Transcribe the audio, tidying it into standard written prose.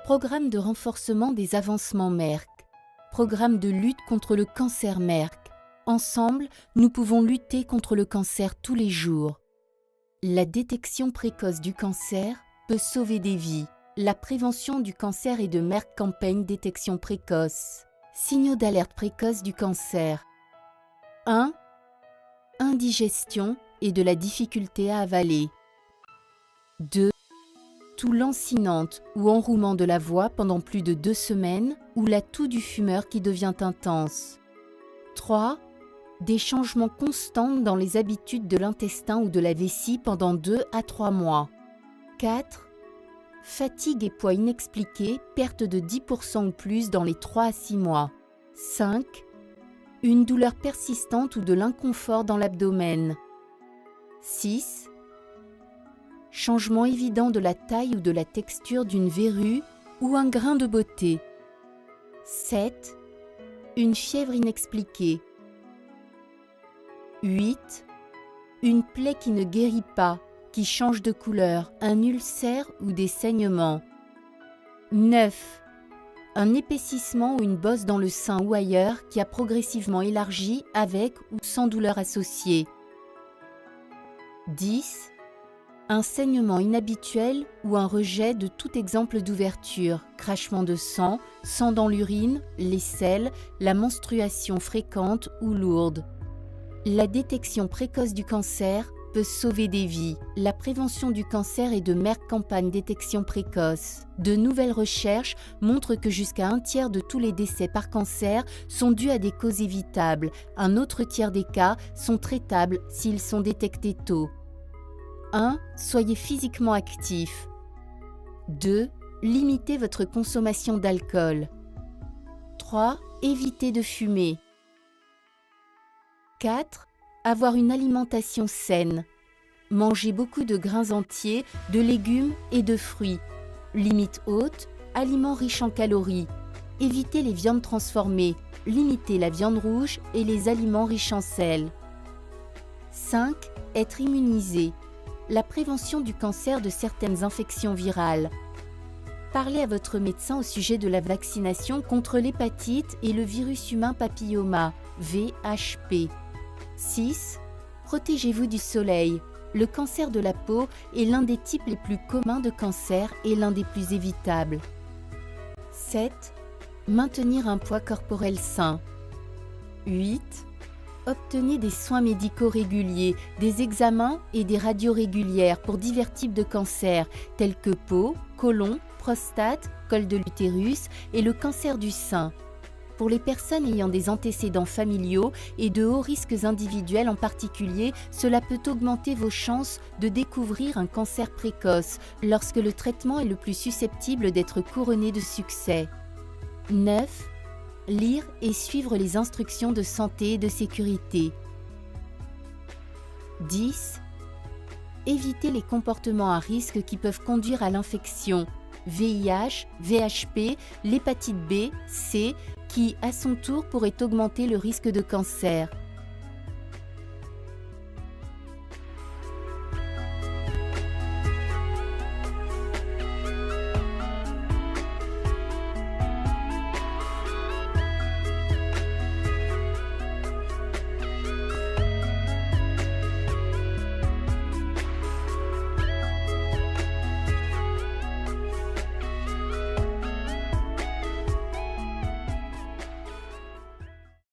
Programme de renforcement des avancements Merck. Programme de lutte contre le cancer Merck. Ensemble, nous pouvons lutter contre le cancer tous les jours. La détection précoce du cancer peut sauver des vies. La prévention du cancer et de Merck Campagne détection précoce. Signaux d'alerte précoce du cancer. 1. Indigestion et de la difficulté à avaler. 2. Toux lancinante ou enrouement de la voix pendant plus de 2 semaines ou la toux du fumeur qui devient intense. 3. Des changements constants dans les habitudes de l'intestin ou de la vessie pendant 2 à 3 mois. 4. Fatigue et poids inexpliqués, perte de 10% ou plus dans les 3 à 6 mois. 5. Une douleur persistante ou de l'inconfort dans l'abdomen. 6. Changement évident de la taille ou de la texture d'une verrue ou un grain de beauté. 7. Une fièvre inexpliquée. 8. Une plaie qui ne guérit pas, qui change de couleur, un ulcère ou des saignements. 9. Un épaississement ou une bosse dans le sein ou ailleurs qui a progressivement élargi avec ou sans douleur associée. 10. Un saignement inhabituel ou un rejet de tout exemple d'ouverture, crachement de sang, sang dans l'urine, les selles, la menstruation fréquente ou lourde. La détection précoce du cancer peut sauver des vies. La prévention du cancer et de Merck Campagne détection précoce. De nouvelles recherches montrent que jusqu'à 1/3 de tous les décès par cancer sont dus à des causes évitables. Un autre tiers des cas sont traitables s'ils sont détectés tôt. 1. Soyez physiquement actif. 2. Limitez votre consommation d'alcool. 3. Évitez de fumer. 4. Avoir une alimentation saine. Mangez beaucoup de grains entiers, de légumes et de fruits. Limite haute, aliments riches en calories. Évitez les viandes transformées. Limitez la viande rouge et les aliments riches en sel. 5. Être immunisé. La prévention du cancer de certaines infections virales. Parlez à votre médecin au sujet de la vaccination contre l'hépatite et le virus humain papilloma, VHP. 6. Protégez-vous du soleil. Le cancer de la peau est l'un des types les plus communs de cancer et l'un des plus évitables. 7. Maintenir un poids corporel sain. 8. Obtenez des soins médicaux réguliers, des examens et des radios régulières pour divers types de cancers tels que peau, côlon, prostate, col de l'utérus et le cancer du sein. Pour les personnes ayant des antécédents familiaux et de hauts risques individuels en particulier, cela peut augmenter vos chances de découvrir un cancer précoce lorsque le traitement est le plus susceptible d'être couronné de succès. 9. Lire et suivre les instructions de santé et de sécurité. 10. Éviter les comportements à risque qui peuvent conduire à l'infection, VIH, VHP, l'hépatite B, C, qui, à son tour, pourrait augmenter le risque de cancer.